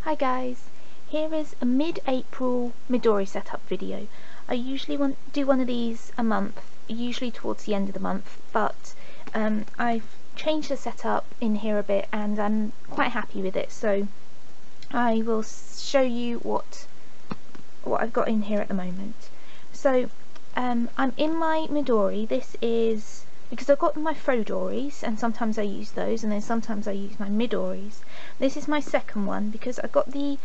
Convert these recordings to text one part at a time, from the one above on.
Hi guys, here is a mid-April Midori setup video. I usually do one of these a month, usually towards the end of the month, but I've changed the setup in here a bit and I'm quite happy with it, so I will show you what I've got in here at the moment. So I'm in my Midori. This is because I've got my Fodoris and sometimes I use those and then sometimes I use my Midoris. This is my second one because I got the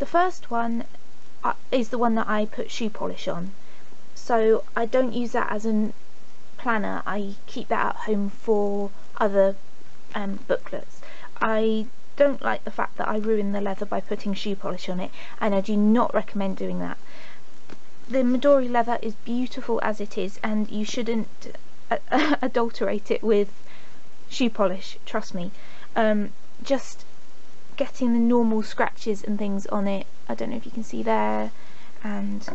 first one is the one that I put shoe polish on, so I don't use that as a planner. I keep that at home for other booklets. I don't like the fact that I ruin the leather by putting shoe polish on it, and I do not recommend doing that. The Midori leather is beautiful as it is and you shouldn't adulterate it with shoe polish, trust me. Just getting the normal scratches and things on it, I don't know if you can see there and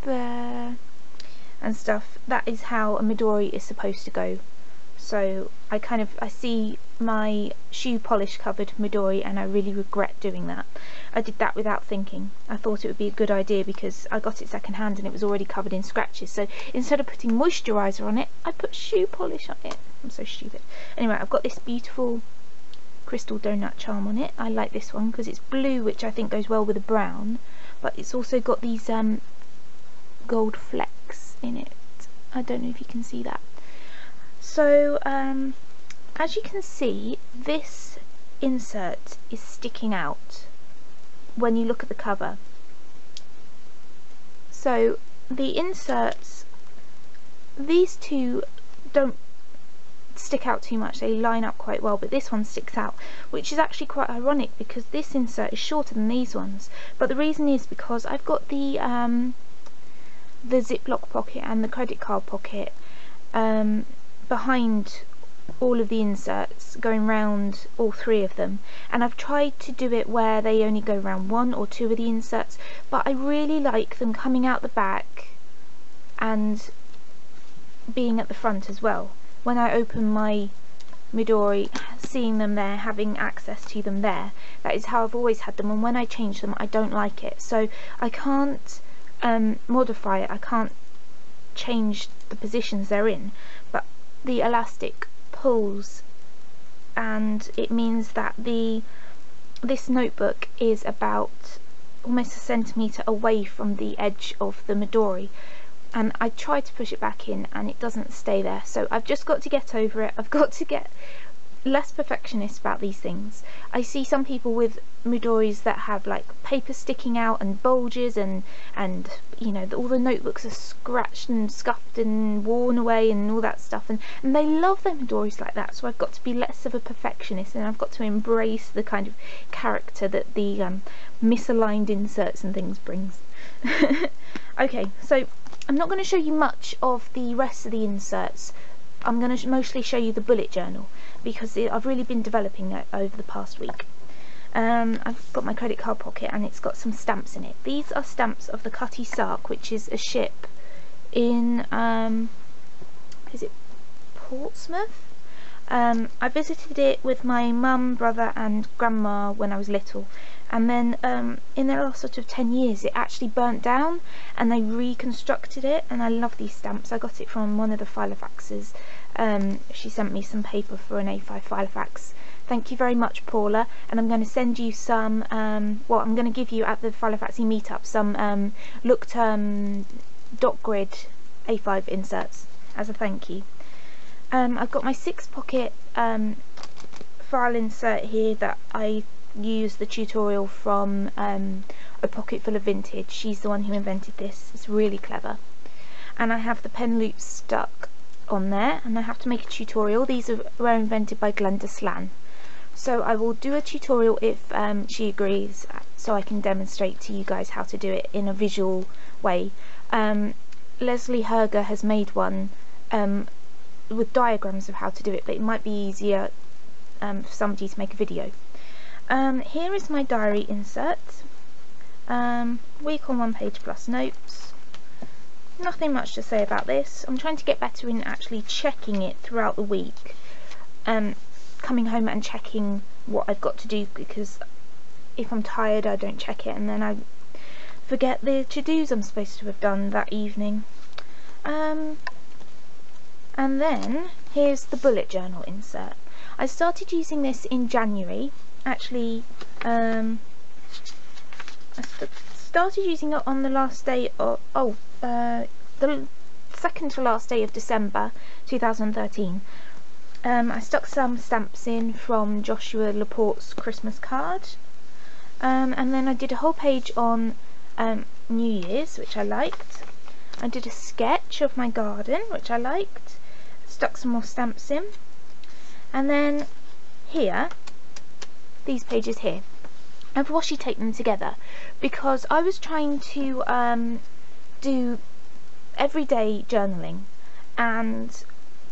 there and stuff, that is how a Midori is supposed to go. So I see my shoe polish covered Midori and I really regret doing that. I did that without thinking. I thought it would be a good idea because I got it second hand and it was already covered in scratches, so instead of putting moisturiser on it I put shoe polish on it. I'm so stupid. Anyway, I've got this beautiful crystal donut charm on it. I like this one because it's blue, which I think goes well with the brown, but it's also got these gold flecks in it. I don't know if you can see that. So as you can see, this insert is sticking out when you look at the cover. So the inserts, these two don't stick out too much, they line up quite well, but this one sticks out, which is actually quite ironic because this insert is shorter than these ones. But the reason is because I've got the Ziploc pocket and the credit card pocket behind all of the inserts, going round all three of them, and I've tried to do it where they only go round one or two of the inserts, but I really like them coming out the back and being at the front as well. When I open my Midori, seeing them there, having access to them there, that is how I've always had them, and when I change them I don't like it, so I can't modify it, I can't change the positions they're in, but the elastic pulls and it means that this notebook is about almost a centimetre away from the edge of the Midori, and I tried to push it back in and it doesn't stay there, so I've just got to get over it. I've got to get less perfectionist about these things. I see some people with Midoris that have like paper sticking out and bulges and you know, all the notebooks are scratched and scuffed and worn away and all that stuff, and they love their Midoris like that, so I've got to be less of a perfectionist and I've got to embrace the kind of character that the misaligned inserts and things brings. Okay, so I'm not going to show you much of the rest of the inserts. I'm going to mostly show you the bullet journal because I've really been developing it over the past week. I've got my credit card pocket and it's got some stamps in it. These are stamps of the Cutty Sark, which is a ship in is it Portsmouth? I visited it with my mum, brother and grandma when I was little, and then in the last sort of 10 years it actually burnt down and they reconstructed it, and I love these stamps. I got it from one of the Filofaxes. She sent me some paper for an A5 Filofax. Thank you very much, Paula, and I'm going to send you some well, I'm going to give you at the Filofaxy meetup some looked dot grid A5 inserts as a thank you. I've got my 6-pocket file insert here that I used the tutorial from A Pocket Full of Vintage. She's the one who invented this. It's really clever. And I have the pen loops stuck on there, and I have to make a tutorial. These were invented by Glenda Slan. So I will do a tutorial if she agrees, so I can demonstrate to you guys how to do it in a visual way. Leslie Herger has made one with diagrams of how to do it, but it might be easier for somebody to make a video. Here is my diary insert. Week on 1 page plus notes. Nothing much to say about this. I'm trying to get better in actually checking it throughout the week. Coming home and checking what I've got to do, because if I'm tired I don't check it, and then I forget the to-dos I'm supposed to have done that evening. And then here's the bullet journal insert. I started using this in January. Actually, I started using it on the last day of the second to last day of December 2013. I stuck some stamps in from Joshua Laporte's Christmas card, and then I did a whole page on New Year's, which I liked. I did a sketch of my garden, which I liked, stuck some more stamps in, and then here, these pages here, I've washi taped them together because I was trying to do everyday journaling, and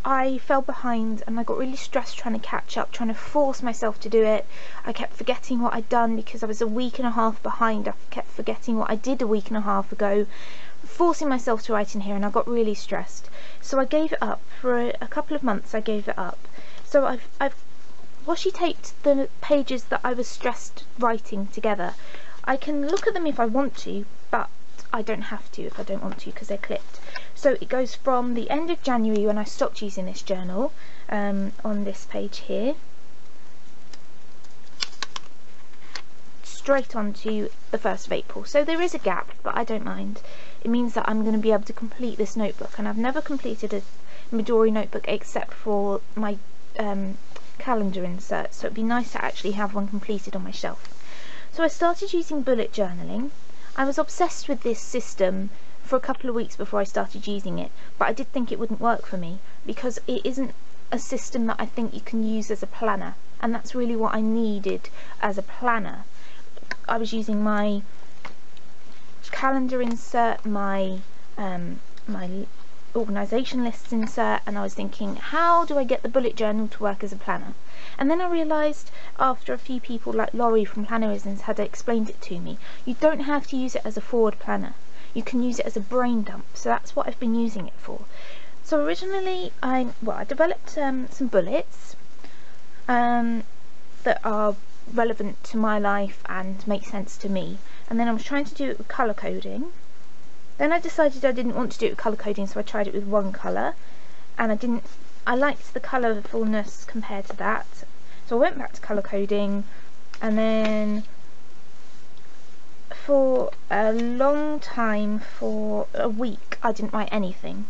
I fell behind and I got really stressed trying to catch up, trying to force myself to do it. I kept forgetting what I'd done because I was a week and a half behind. I kept forgetting what I did a week and a half ago, forcing myself to write in here, and I got really stressed. So I gave it up. For a couple of months I gave it up. So I've washi taped the pages that I was stressed writing together. I can look at them if I want to, but I don't have to if I don't want to because they're clipped. So it goes from the end of January, when I stopped using this journal, on this page here, straight on to the 1st of April. So there is a gap, but I don't mind. It means that I'm going to be able to complete this notebook, and I've never completed a Midori notebook except for my calendar insert, so it'd be nice to actually have one completed on my shelf. So I started using bullet journaling. I was obsessed with this system for a couple of weeks before I started using it, but I did think it wouldn't work for me because it isn't a system that I think you can use as a planner, and that's really what I needed as a planner. I was using my calendar insert, my my organisation lists insert, and I was thinking, how do I get the bullet journal to work as a planner? And then I realised, after a few people like Laurie from Plannerisms had explained it to me, you don't have to use it as a forward planner. You can use it as a brain dump, so that's what I've been using it for. So originally I developed some bullets that are relevant to my life and make sense to me, and then I was trying to do it with colour coding. Then I decided I didn't want to do it with colour coding, so I tried it with one colour, and I liked the colourfulness compared to that, so I went back to colour coding, and then for a long time, for a week, I didn't write anything.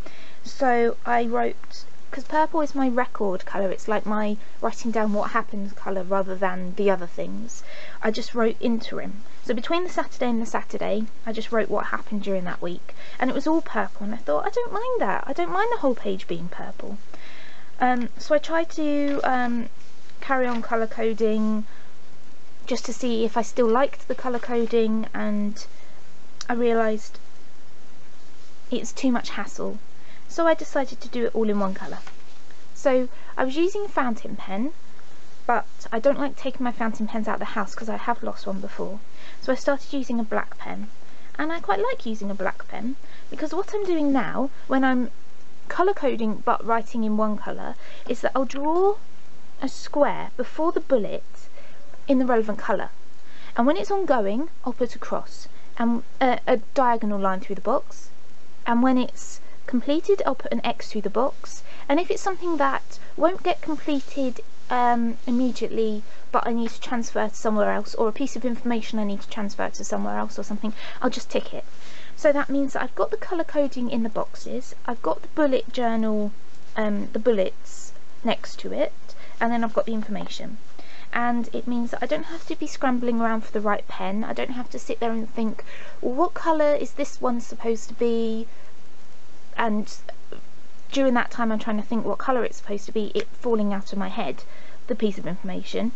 So I wrote, because purple is my record colour, it's like my writing down what happened colour rather than the other things. I just wrote interim. So between the Saturday and the Saturday, I just wrote what happened during that week, and it was all purple, and I thought, I don't mind that. I don't mind the whole page being purple. So I tried to carry on colour coding just to see if I still liked the colour coding, and I realised it's too much hassle. So I decided to do it all in one colour. So I was using a fountain pen, but I don't like taking my fountain pens out of the house because I have lost one before. So I started using a black pen, and I quite like using a black pen because what I'm doing now when I'm colour coding but writing in one colour is that I'll draw a square before the bullet in the relevant colour, and when it's ongoing I'll put a cross and a diagonal line through the box, and when it's completed I'll put an X through the box, and if it's something that won't get completed immediately but I need to transfer to somewhere else, or a piece of information I need to transfer to somewhere else or something, I'll just tick it. So that means that I've got the colour coding in the boxes, I've got the bullet journal, the bullets next to it, and then I've got the information. And it means that I don't have to be scrambling around for the right pen. I don't have to sit there and think, well, what colour is this one supposed to be? And during that time I'm trying to think what colour it's supposed to be, it falling out of my head, the piece of information.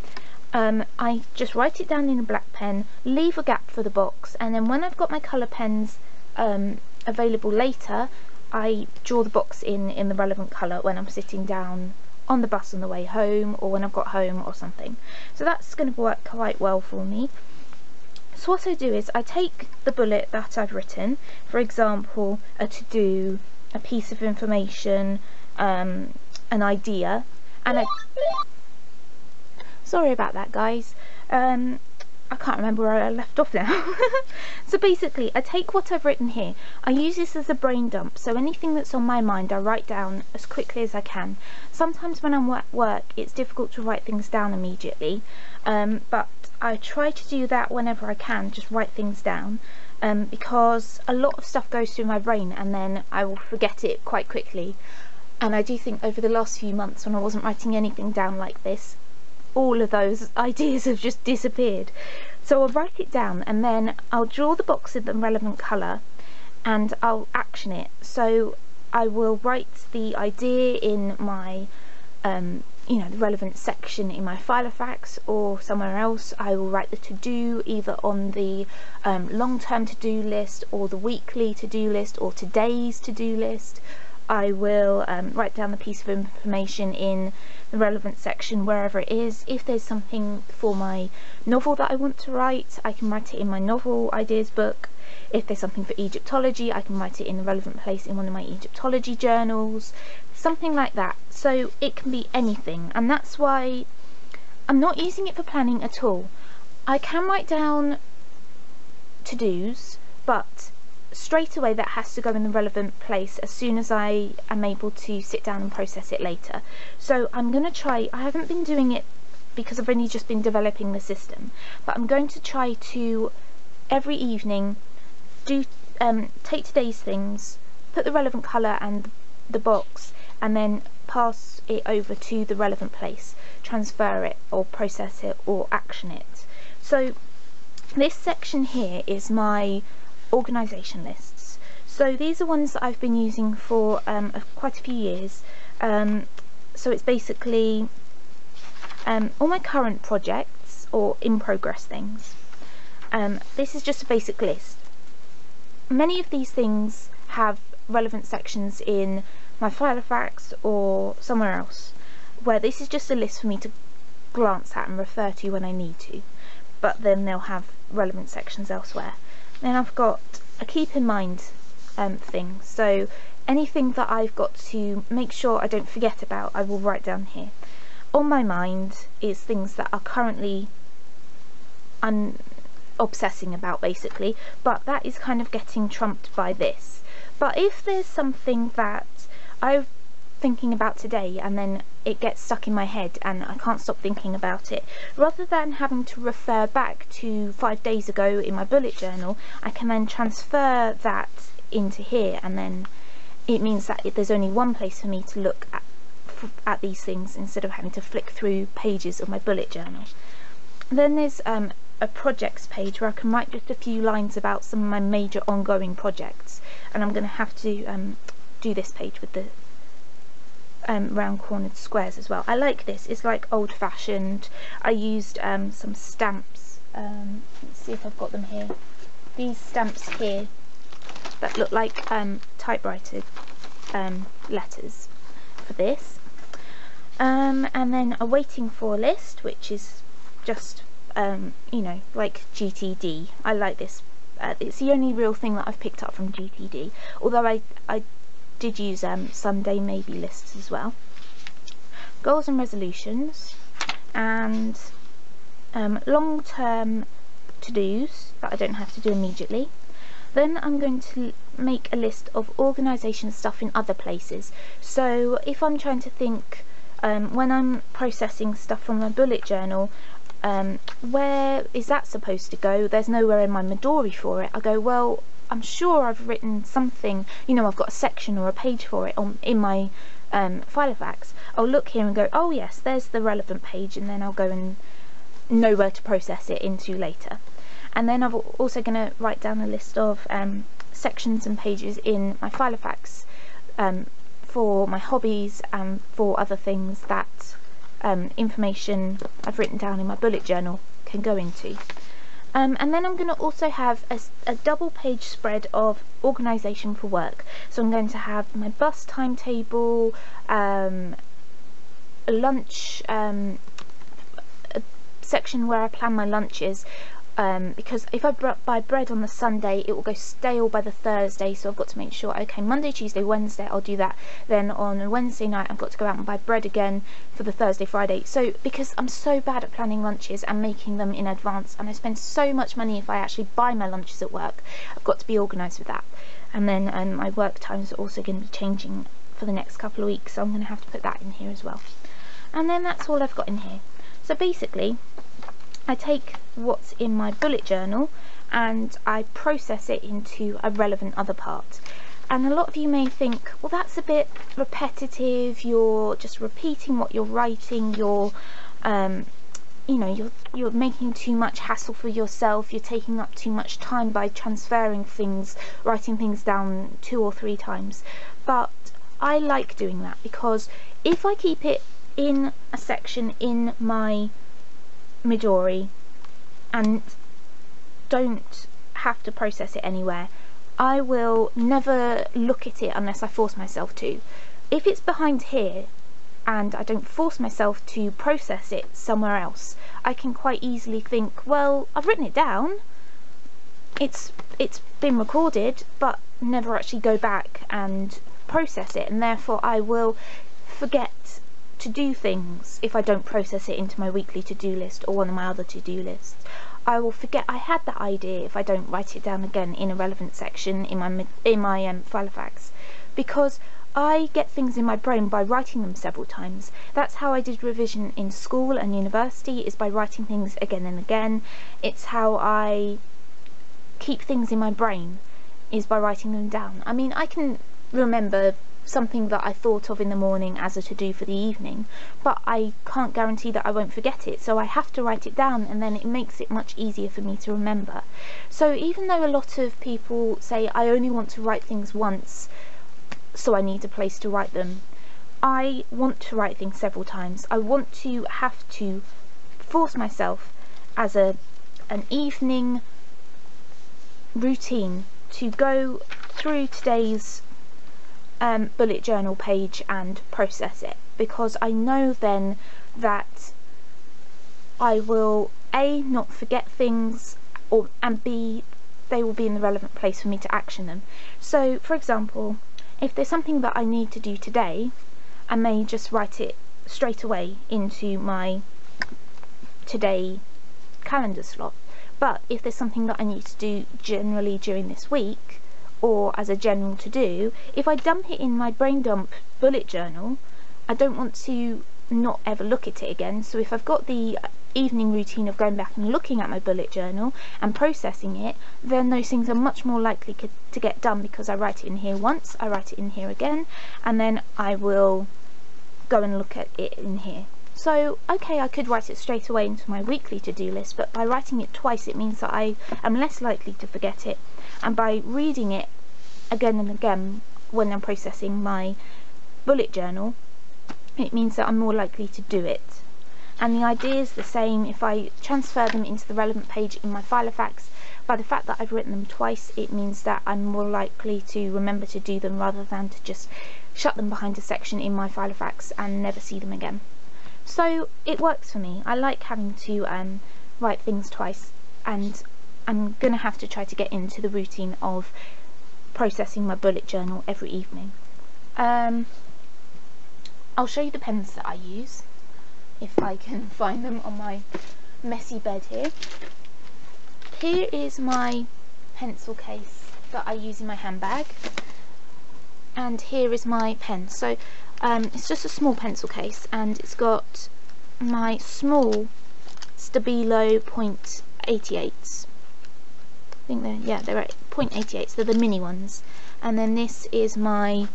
I just write it down in a black pen, leave a gap for the box, and then when I've got my colour pens available later, I draw the box in the relevant colour when I'm sitting down on the bus on the way home, or when I've got home or something. So that's going to work quite well for me. So what I do is I take the bullet that I've written, for example a to-do, a piece of information, an idea, and sorry about that guys, I can't remember where I left off now. So basically, I take what I've written here, I use this as a brain dump, so anything that's on my mind I write down as quickly as I can. Sometimes when I'm at work it's difficult to write things down immediately, but I try to do that whenever I can, just write things down, because a lot of stuff goes through my brain and then I will forget it quite quickly. And I do think over the last few months when I wasn't writing anything down like this, all of those ideas have just disappeared. So I'll write it down and then I'll draw the box in the relevant colour and I'll action it. So I will write the idea in my you know, the relevant section in my file of facts or somewhere else. I will write the to-do either on the long-term to-do list or the weekly to-do list or today's to-do list. I will write down the piece of information in the relevant section wherever it is. If there's something for my novel that I want to write, I can write it in my novel ideas book. If there's something for Egyptology, I can write it in the relevant place in one of my Egyptology journals, something like that. So it can be anything, and that's why I'm not using it for planning at all. I can write down to-dos, but straight away that has to go in the relevant place as soon as I am able to sit down and process it later. So I'm going to try, I haven't been doing it because I've only just been developing the system, but I'm going to try to every evening do take today's things, put the relevant colour and the box, and then pass it over to the relevant place, transfer it or process it or action it. So this section here is my organisation lists. So these are ones that I've been using for quite a few years. So it's basically all my current projects or in progress things. This is just a basic list. Many of these things have relevant sections in my file of facts or somewhere else, where this is just a list for me to glance at and refer to when I need to, but then they'll have relevant sections elsewhere. Then I've got a keep in mind thing, so anything that I've got to make sure I don't forget about, I will write down here. On my mind is things that are currently obsessing about basically, but that is kind of getting trumped by this. But if there's something that I'm thinking about today and then it gets stuck in my head and I can't stop thinking about it, rather than having to refer back to 5 days ago in my bullet journal, I can then transfer that into here, and then it means that there's only one place for me to look at these things instead of having to flick through pages of my bullet journal. Then there's a projects page where I can write just a few lines about some of my major ongoing projects, and I'm going to have to do this page with the round cornered squares as well. I like this, it's like old fashioned. I used some stamps, let's see if I've got them here, these stamps here that look like typewriter letters for this, and then a waiting for list, which is just you know, like GTD. I like this. It's the only real thing that I've picked up from GTD, although I did use Sunday maybe lists as well. Goals and resolutions, and long-term to-dos that I don't have to do immediately. Then I'm going to make a list of organisation stuff in other places. So if I'm trying to think, when I'm processing stuff from my bullet journal, where is that supposed to go? There's nowhere in my Midori for it. I go, well, I'm sure I've written something, you know, I've got a section or a page for it in my file of facts. I'll look here and go, oh yes, there's the relevant page, and then I'll go and know where to process it into later. And then I'm also going to write down a list of sections and pages in my file of facts for my hobbies and for other things that information I've written down in my bullet journal can go into. And then I'm going to also have a double page spread of organisation for work. So I'm going to have my bus timetable, a lunch, a section where I plan my lunches, because if I buy bread on the Sunday, it will go stale by the Thursday, so I've got to make sure, okay, Monday, Tuesday, Wednesday I'll do that, then on a Wednesday night I've got to go out and buy bread again for the Thursday, Friday. So because I'm so bad at planning lunches and making them in advance, and I spend so much money if I actually buy my lunches at work, I've got to be organised with that. And then my work times are also going to be changing for the next couple of weeks, so I'm going to have to put that in here as well. And then that's all I've got in here. So basically I take what's in my bullet journal and I process it into a relevant other part. And a lot of you may think, well, that's a bit repetitive, you're just repeating what you're writing, you're you know, you're making too much hassle for yourself, you're taking up too much time by transferring things, writing things down 2 or 3 times. But I like doing that, because if I keep it in a section in my Midori and don't have to process it anywhere, I will never look at it unless I force myself to. If it's behind here and I don't force myself to process it somewhere else, I can quite easily think, well, I've written it down, it's been recorded, but never actually go back and process it, and therefore I will forget to do things if I don't process it into my weekly to-do list or one of my other to-do lists. I will forget I had that idea if I don't write it down again in a relevant section in my Filofax, because I get things in my brain by writing them several times. That's how I did revision in school and university, is by writing things again and again. It's how I keep things in my brain, is by writing them down. I mean, I can remember something that I thought of in the morning as a to-do for the evening, but I can't guarantee that I won't forget it, so I have to write it down, and then it makes it much easier for me to remember. So even though a lot of people say I only want to write things once, so I need a place to write them, I want to write things several times. I want to have to force myself as an evening routine to go through today's bullet journal page and process it, because I know then that I will A, not forget things, and B, they will be in the relevant place for me to action them. So for example, if there's something that I need to do today, I may just write it straight away into my today calendar slot. But if there's something that I need to do generally during this week, or as a general to do, if I dump it in my brain dump bullet journal, I don't want to not ever look at it again. So if I've got the evening routine of going back and looking at my bullet journal and processing it, then those things are much more likely to get done, because I write it in here once, I write it in here again, and then I will go and look at it in here. So okay, I could write it straight away into my weekly to-do list, but by writing it twice it means that I am less likely to forget it, and by reading it again and again when I'm processing my bullet journal, it means that I'm more likely to do it. And the idea is the same if I transfer them into the relevant page in my Filofax. By the fact that I've written them twice, it means that I'm more likely to remember to do them, rather than to just shut them behind a section in my Filofax and never see them again. So it works for me. I like having to write things twice, and I'm going to have to try to get into the routine of processing my bullet journal every evening. I'll show you the pens that I use, if I can find them on my messy bed here. Here is my pencil case that I use in my handbag, and here is my pen. So it's just a small pencil case, and it's got my small Stabilo .88s. I think they're at 0.88, so they're the mini ones. And then this is my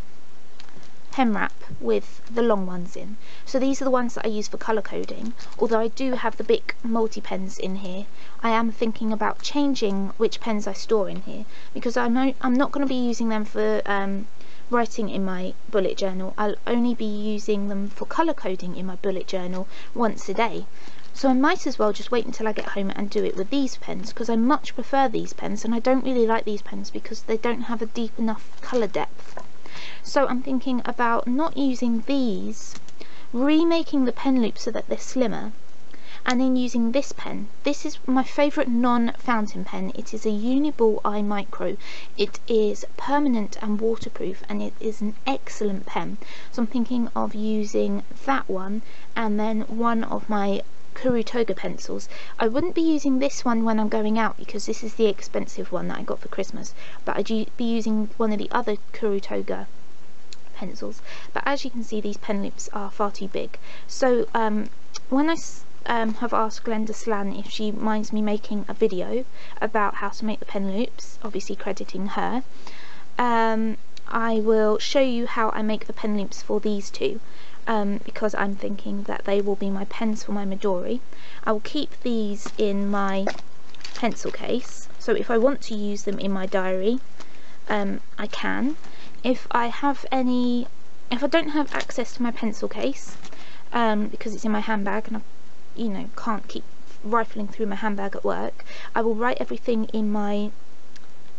pen wrap with the long ones in. So these are the ones that I use for colour coding, although I do have the big multi-pens in here. I am thinking about changing which pens I store in here, because I'm not going to be using them for writing in my bullet journal. I'll only be using them for colour coding in my bullet journal once a day. So I might as well just wait until I get home and do it with these pens, because I much prefer these pens, and I don't really like these pens because they don't have a deep enough colour depth. So I'm thinking about not using these, remaking the pen loop so that they're slimmer, and then using this pen. This is my favourite non-fountain pen. It is a Uniball I Micro. It is permanent and waterproof, and it is an excellent pen. So I'm thinking of using that one, and then one of my Kurutoga pencils. I wouldn't be using this one when I'm going out because this is the expensive one that I got for Christmas, but I'd be using one of the other Kurutoga pencils. But as you can see, these pen loops are far too big. So when I have asked Glenda Slan if she minds me making a video about how to make the pen loops, obviously crediting her, I will show you how I make the pen loops for these two, because I'm thinking that they will be my pens for my Midori. I will keep these in my pencil case, so if I want to use them in my diary, I can. If I don't have access to my pencil case, because it's in my handbag and I can't keep rifling through my handbag at work, I will write everything in my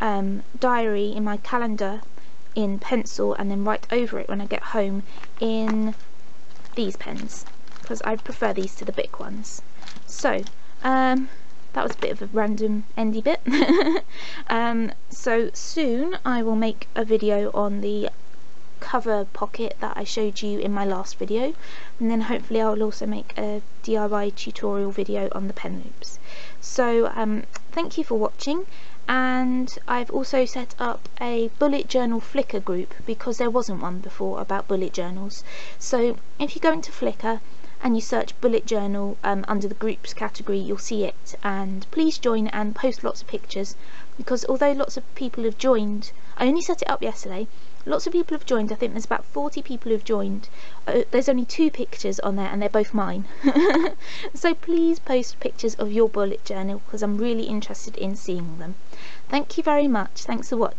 diary, in my calendar, in pencil, and then write over it when I get home in these pens, because I prefer these to the Bic ones. So that was a bit of a random endy bit. So soon I will make a video on the cover pocket that I showed you in my last video, and then hopefully I will also make a DIY tutorial video on the pen loops. So thank you for watching, and I've also set up a bullet journal Flickr group because there wasn't one before about bullet journals. So if you go into Flickr and you search bullet journal under the groups category, you'll see it, and please join and post lots of pictures, because although lots of people have joined, I only set it up yesterday, lots of people have joined. I think there's about 40 people who've joined. There's only 2 pictures on there and they're both mine. So please post pictures of your bullet journal because I'm really interested in seeing them. Thank you very much. Thanks for watching.